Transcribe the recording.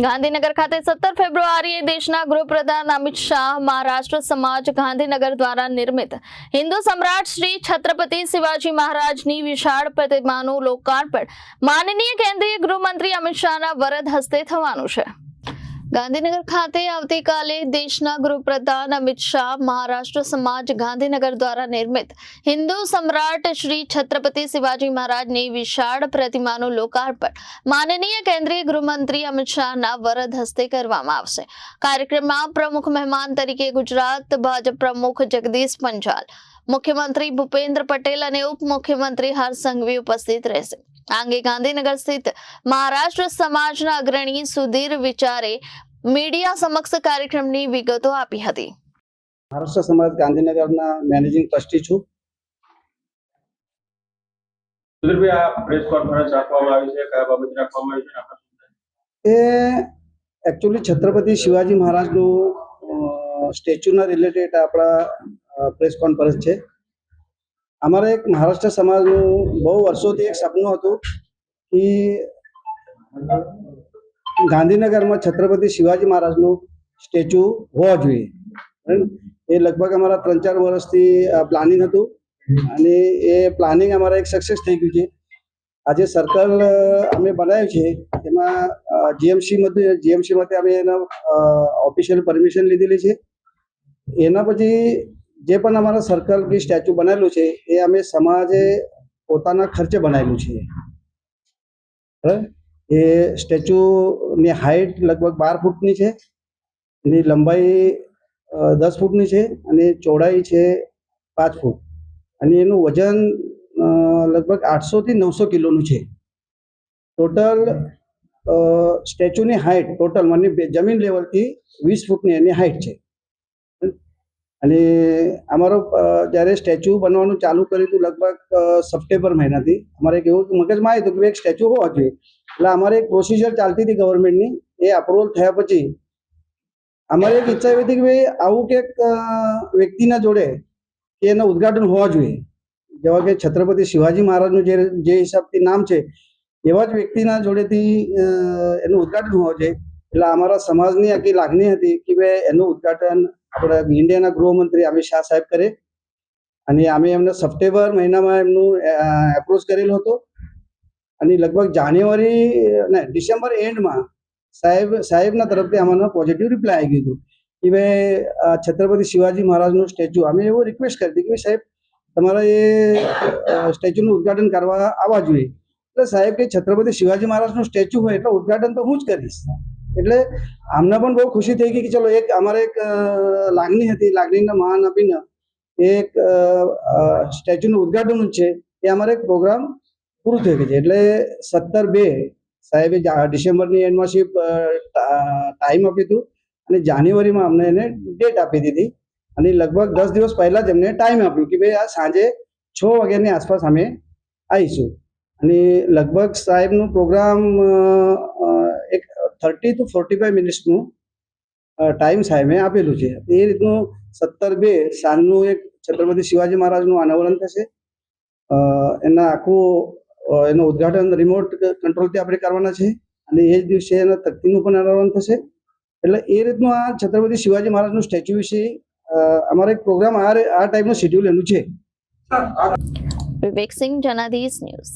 ગાંધીનગર ખાતે 17 ફેબ્રુઆરીએ દેશના ગૃહપ્રધાન અમિત શાહ મહારાષ્ટ્ર સમાજ ગાંધીનગર દ્વારા નિર્મિત હિન્દુ સમ્રાટ શ્રી છત્રપતિ શિવાજી મહારાજની વિશાળ પ્રતિમાનું લોકાર્પણ માનનીય કેન્દ્રીય ગૃહમંત્રી અમિત શાહના વરદ હસ્તે થવાનું છે। ગાંધીનગર ખાતે આવતીકાલે દેશના ગૃહપ્રધાન અમિત શાહ મહારાષ્ટ્ર સમાજ ગાંધીનગર દ્વારા નિર્મિત હિન્દુ સમ્રાટ શ્રી છત્રપતિ શિવાજી મહારાજની વિશાળ પ્રતિમાનું લોકાર્પણ માનનીય કેન્દ્રીય ગૃહમંત્રી અમિત શાહના વરદ હસ્તે કરવામાં આવશે। કાર્યક્રમમાં પ્રમુખ મહેમાન તરીકે ગુજરાત ભાજપ પ્રમુખ જગદીશ પંચાલ, મુખ્યમંત્રી ભૂપેન્દ્ર પટેલ અને ઉપમુખ્યમંત્રી હર્ષ સંઘવી ઉપસ્થિત રહેશે। આ અંગે ગાંધીનગર સ્થિત મહારાષ્ટ્ર સમાજના અગ્રણી સુધીર વિચારે મીડિયા સમક્ષ કાર્યક્રમની વિગતો આપી હતી। મહારાષ્ટ્ર સમાજ ગાંધીનગરના મેનેજિંગ ટ્રસ્ટી છું। સુધીરભાઈ, આ પ્રેસ કોન્ફરન્સ આપવામાં આવી છે, કયા બાબતે રાખવામાં આવી છે? એ એકચ્યુઅલી છત્રપતિ શિવાજી મહારાજનું સ્ટેચ્યુના રિલેટેડ આપણા પ્રેસ કોન્ફરન્સ છે। અમારે એક મહારાષ્ટ્ર સમાજનું બહુ વર્ષોથી એક સપનું હતું કે ગાંધીનગરમાં છત્રપતિ શિવાજી મહારાજનું સ્ટેચ્યુ હોવા જોઈએ। એ લગભગ અમારા 3-4 વર્ષથી પ્લાનિંગ હતું અને એ પ્લાનિંગ અમારા એક સક્સેસ થઈ ગયું છે। આજે સર્કલ અમે બનાવ્યું છે, એમાં જીએમસીમાંથી અમે એના ઓફિશિયલ પરમિશન લીધેલી છે। એના પછી જે પણ અમારા સર્કલ કે સ્ટેચ્યુ બનાવેલું છે એ અમે સમાજે પોતાના ખર્ચે બનાવેલું છે। એ સ્ટેચ્યુની હાઈટ લગભગ 12 ફૂટની છે, એની લંબાઈ 10 ફૂટની છે અને ચોડાઈ છે 5 ફૂટ અને એનું વજન લગભગ 800 થી 900 કિલોનું છે। ટોટલ સ્ટેચ્યુની હાઈટ ટોટલ મને જમીન લેવલથી 20 ફૂટની એની હાઈટ છે। અને અમારો જ્યારે સ્ટેચ્યુ બનવાનું ચાલુ કર્યું હતું લગભગ સપ્ટેમ્બર મહિનાથી અમારે એક એવું મગજમાં આવ્યું હતું કે એક સ્ટેચ્યુ હોવા જોઈએ। એટલે અમારે એક પ્રોસિજર ચાલતી હતી ગવર્મેન્ટની, એ અપ્રુવલ થયા પછી અમારી એક ઈચ્છા એવી હતી કે ભાઈ આવું કંઈક વ્યક્તિના જોડે કે એના ઉદ્ઘાટન હોવા જોઈએ, જેવા કે છત્રપતિ શિવાજી મહારાજનું જે હિસાબથી નામ છે એવા જ વ્યક્તિના જોડેથી એનું ઉદ્ઘાટન હોવા જોઈએ। એટલે અમારા સમાજની આખી લાગણી હતી કે ભાઈ એનું ઉદ્ઘાટન આપણા ઇન્ડિયાના ગૃહમંત્રી અમિત શાહ સાહેબ કરે અને અમે એમને સપ્ટેમ્બર મહિનામાં એમનું એપ્રોચ કરેલો હતો અને લગભગ ડિસેમ્બર એન્ડમાં સાહેબના તરફથી અમારો પોઝિટિવ રિપ્લાય આવી ગયું હતું કે ભાઈ છત્રપતિ શિવાજી મહારાજનું સ્ટેચ્યુ અમે એવો રિક્વેસ્ટ કરી હતી કે સાહેબ તમારા એ સ્ટેચ્યુનું ઉદ્ઘાટન કરવા આવવા જોઈએ। એટલે સાહેબ કે છત્રપતિ શિવાજી મહારાજનું સ્ટેચ્યુ હોય એટલે ઉદ્ઘાટન તો હું જ કરીશ। એટલે આમને પણ બહુ ખુશી થઈ ગઈ કે ચલો એક અમારે એક લાગણી હતી, લાગણીના માન આપીને એક સ્ટેચ્યુનું ઉદ્ઘાટન છે એ અમારે એક પ્રોગ્રામ પૂરું થઈ ગયું છે। એટલે 17/2 સાહેબે ડિસેમ્બરની એન્ડમાં ટાઈમ આપ્યું હતું અને જાન્યુઆરીમાં અમને એને ડેટ આપી દીધી અને લગભગ 10 દિવસ પહેલાં જ એમને ટાઈમ આપ્યું કે ભાઈ આ સાંજે 6 વાગ્યાની આસપાસ અમે આવીશું। અને લગભગ સાહેબનું પ્રોગ્રામ એક 30 to 45 મિનિટ્સનું ટાઈમ સાહેબે આપેલું છે। એ રીતનું 17/2 સાંજનું એક છત્રપતિ શિવાજી મહારાજનું અનાવરણ થશે। એના એનું ઉદ્ઘાટન રિમોટ કંટ્રોલથી આપણે કરવાના છે અને એ જ દિવસે એના તકતીનું પણ અનાવરણ થશે। એટલે એ રીતનું આ છત્રપતિ શિવાજી મહારાજનું સ્ટેચ્યુ વિશે અમારો એક પ્રોગ્રામ આ ટાઈપનું શેડ્યુલ એનું છે। વિવેક સિંહ, જનાદેશ ન્યૂઝ।